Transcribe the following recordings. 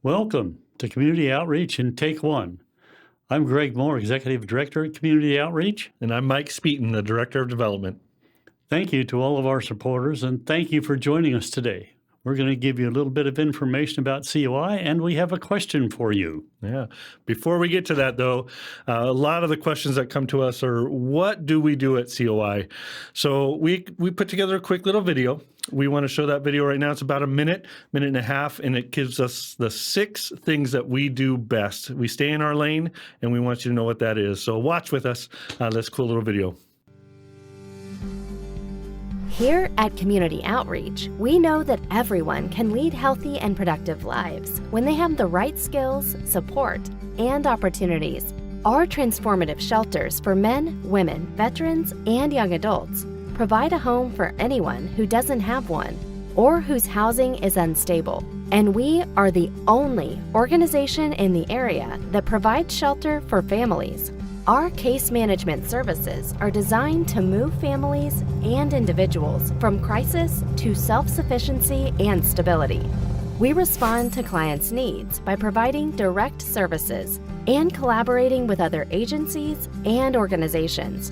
Welcome to Community Outreach in Take One. I'm Greg Moore, Executive Director at Community Outreach. And I'm Mike Speeton, the Director of Development. Thank you to all of our supporters, and thank you for joining us today. We're going to give you a little bit of information about COI, and we have a question for you. Yeah. Before we get to that, though, a lot of the questions that come to us are, what do we do at COI? So we put together a quick little video. We want to show that video right now. It's about a minute and a half, and it gives us the 6 things that we do best. We stay in our lane, and we want you to know what that is. So watch with us this cool little video. Here at Community Outreach, we know that everyone can lead healthy and productive lives when they have the right skills, support, and opportunities. Our transformative shelters for men, women, veterans, and young adults provide a home for anyone who doesn't have one or whose housing is unstable. And we are the only organization in the area that provides shelter for families. Our case management services are designed to move families and individuals from crisis to self-sufficiency and stability. We respond to clients' needs by providing direct services and collaborating with other agencies and organizations.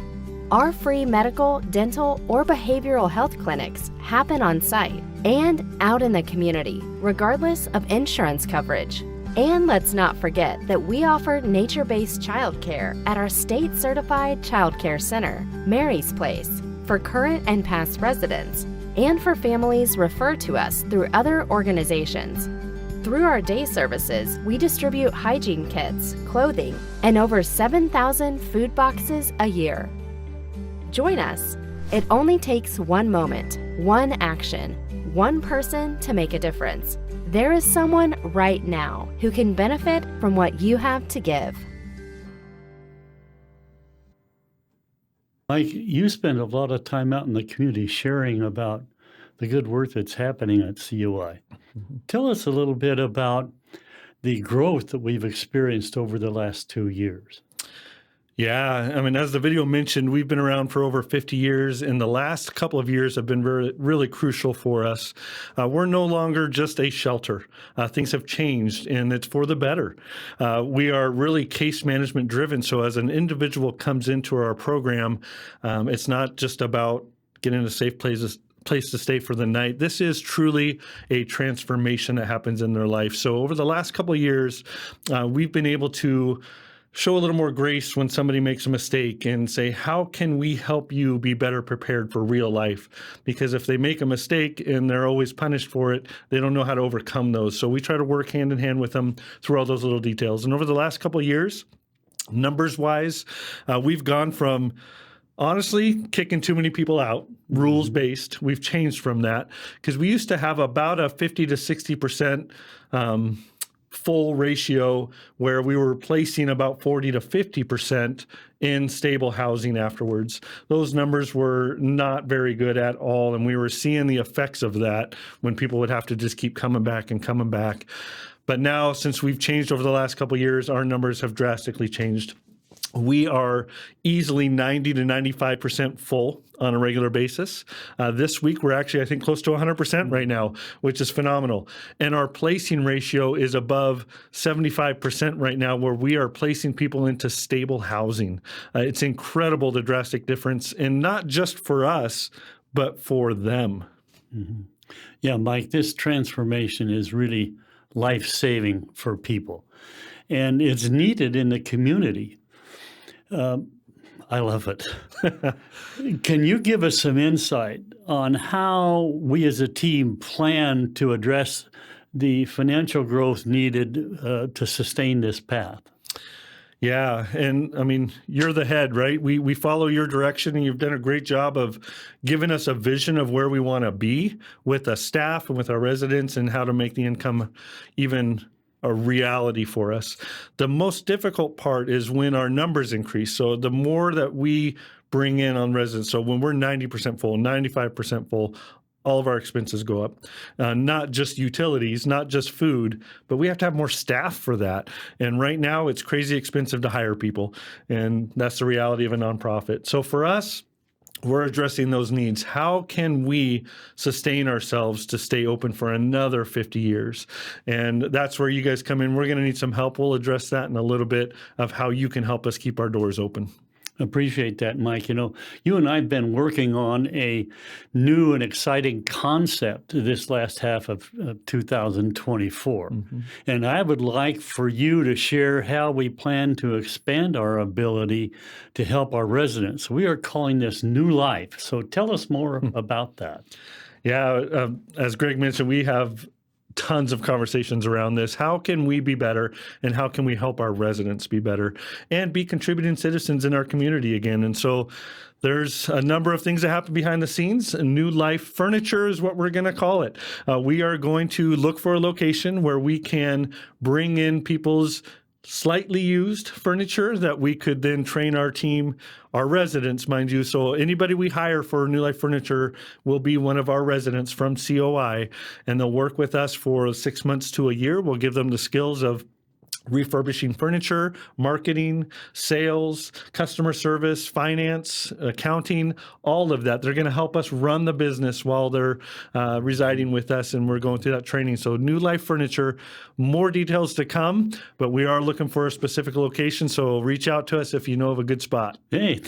Our free medical, dental, or behavioral health clinics happen on site and out in the community, regardless of insurance coverage. And let's not forget that we offer nature-based childcare at our state-certified childcare center, Mary's Place, for current and past residents, and for families referred to us through other organizations. Through our day services, we distribute hygiene kits, clothing, and over 7,000 food boxes a year. Join us. It only takes one moment, one action, one person to make a difference. There is someone right now who can benefit from what you have to give. Mike, you spend a lot of time out in the community sharing about the good work that's happening at COI. Tell us a little bit about the growth that we've experienced over the last 2 years. Yeah, I mean, as the video mentioned, we've been around for over 50 years, and the last couple of years have been really crucial for us. We're no longer just a shelter. Things have changed, and it's for the better. We are really case management driven, so as an individual comes into our program, it's not just about getting a safe place to stay for the night. This is truly a transformation that happens in their life. So over the last couple of years, we've been able to show a little more grace when somebody makes a mistake and say, how can we help you be better prepared for real life? Because if they make a mistake and they're always punished for it, they don't know how to overcome those. So we try to work hand in hand with them through all those little details. And over the last couple of years, numbers-wise, we've gone from honestly kicking too many people out, rules-based. We've changed from that because we used to have about a 50 to 60% full ratio where we were placing about 40 to 50% in stable housing afterwards. Those numbers were not very good at all, and we were seeing the effects of that when people would have to just keep coming back and coming back. But now, since we've changed over the last couple of years, our numbers have drastically changed. We are easily 90 to 95% full on a regular basis. This week, we're actually, I think, close to 100% right now, which is phenomenal. And our placing ratio is above 75% right now, where we are placing people into stable housing. It's incredible, the drastic difference, and not just for us, but for them. Mm-hmm. Yeah, Mike, this transformation is really life-saving for people, and it's needed in the community. I love it. Can you give us some insight on how we as a team plan to address the financial growth needed to sustain this path? Yeah, and I mean, you're the head, right? We follow your direction, and you've done a great job of giving us a vision of where we want to be with the staff and with our residents and how to make the income even a reality for us. The most difficult part is when our numbers increase. So the more that we bring in on residents, so when we're 90% full, 95% full, all of our expenses go up. Not just utilities, not just food, but we have to have more staff for that. And right now it's crazy expensive to hire people. And that's the reality of a nonprofit. So for us, we're addressing those needs. How can we sustain ourselves to stay open for another 50 years? And that's where you guys come in. We're going to need some help. We'll address that in a little bit of how you can help us keep our doors open. Appreciate that, Mike. You and I have been working on a new and exciting concept this last half of 2024. And I would like for you to share how we plan to expand our ability to help our residents. We are calling this New Life. So tell us more about that. Yeah, as Greg mentioned, we have tons of conversations around this. How can we be better, and how can we help our residents be better and be contributing citizens in our community again? And so there's a number of things that happen behind the scenes. New Life Furniture is what we're going to call it. We are going to look for a location where we can bring in people's slightly used furniture that we could then train our team, our residents, mind you. So anybody we hire for New Life Furniture will be one of our residents from COI, and they'll work with us for 6 months to a year. We'll give them the skills of refurbishing furniture, marketing, sales, customer service, finance, accounting, all of that. They're going to help us run the business while they're residing with us, and we're going through that training. So New Life Furniture, more details to come, but we are looking for a specific location, so reach out to us if you know of a good spot. Hey,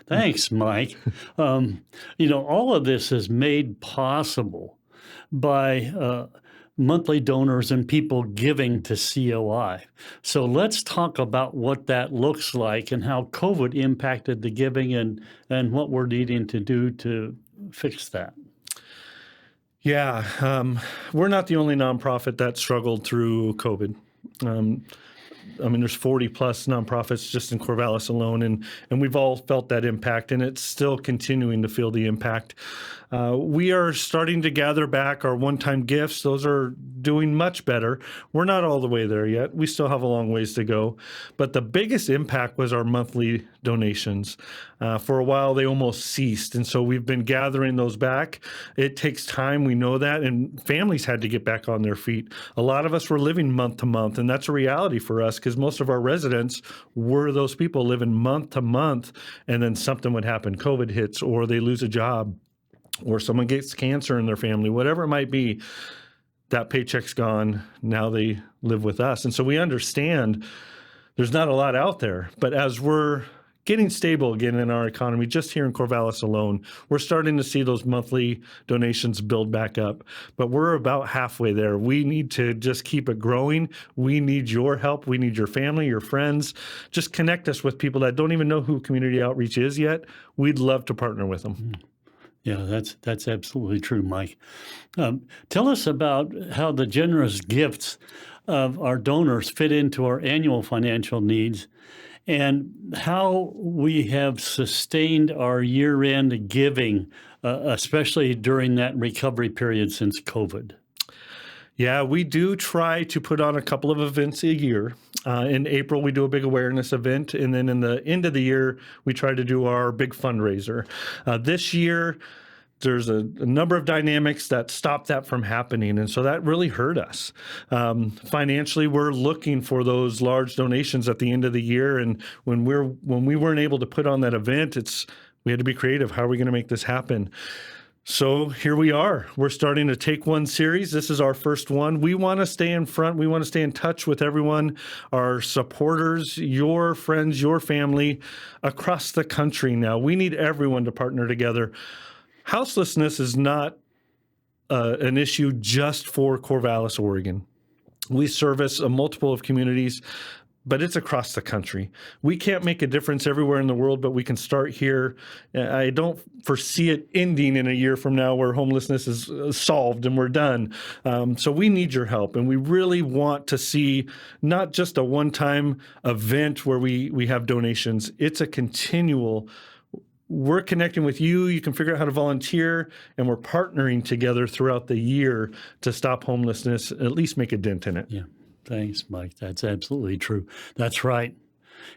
thanks, Mike. All of this is made possible by monthly donors and people giving to COI. So let's talk about what that looks like and how COVID impacted the giving and what we're needing to do to fix that. Yeah, we're not the only nonprofit that struggled through COVID. There's 40 plus nonprofits just in Corvallis alone, and we've all felt that impact, and it's still continuing to feel the impact. We are starting to gather back our one-time gifts. Those are doing much better. We're not all the way there yet. We still have a long ways to go. But the biggest impact was our monthly donations. For a while, they almost ceased. And so we've been gathering those back. It takes time. We know that. And families had to get back on their feet. A lot of us were living month to month. And that's a reality for us because most of our residents were those people living month to month. And then something would happen. COVID hits, or they lose a job, or someone gets cancer in their family, whatever it might be. That paycheck's gone. Now they live with us. And so we understand there's not a lot out there. But as we're getting stable again in our economy, just here in Corvallis alone, we're starting to see those monthly donations build back up. But we're about halfway there. We need to just keep it growing. We need your help. We need your family, your friends. Just connect us with people that don't even know who community outreach is yet. We'd love to partner with them. Yeah, that's absolutely true, Mike. Tell us about how the generous gifts of our donors fit into our annual financial needs and how we have sustained our year-end giving, especially during that recovery period since COVID. Yeah, we do try to put on a couple of events a year. In April, we do a big awareness event. And then in the end of the year, we try to do our big fundraiser. This year, there's a number of dynamics that stop that from happening. And so that really hurt us. Financially, we're looking for those large donations at the end of the year. And when we weren't able to put on that event, we had to be creative. How are we going to make this happen? So here we are. We're starting to take one series. This is our first one. We want to stay in front. We want to stay in touch with everyone, our supporters, your friends, your family across the country now. We need everyone to partner together. Houselessness is not an issue just for Corvallis, Oregon. We service a multiple of communities, but it's across the country. We can't make a difference everywhere in the world, but we can start here. I don't foresee it ending in a year from now where homelessness is solved and we're done. So we need your help, and we really want to see not just a one-time event where we have donations. It's a continual. We're connecting with you. You can figure out how to volunteer, and we're partnering together throughout the year to stop homelessness, at least make a dent in it. Yeah. Thanks, Mike. That's absolutely true. That's right.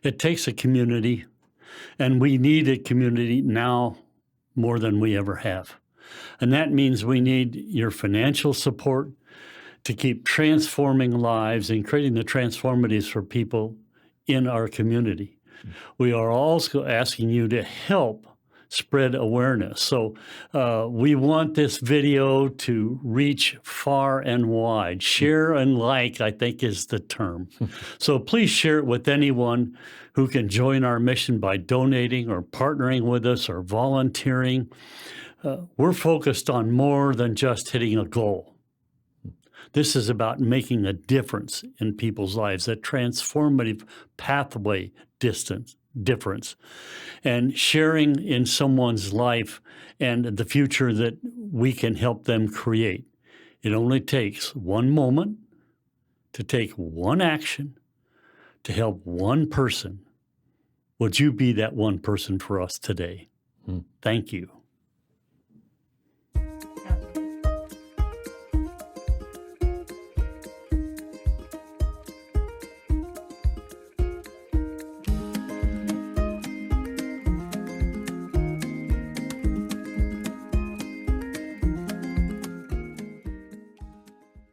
It takes a community, and we need a community now more than we ever have. And that means we need your financial support to keep transforming lives and creating the transformatives for people in our community. We are also asking you to help spread awareness. So we want this video to reach far and wide. Share and like, I think, is the term. So please share it with anyone who can join our mission by donating or partnering with us or volunteering. We're focused on more than just hitting a goal. This is about making a difference in people's lives, a transformative pathway difference, and sharing in someone's life and the future that we can help them create. It only takes one moment to take one action to help one person. Would you be that one person for us today? Thank you.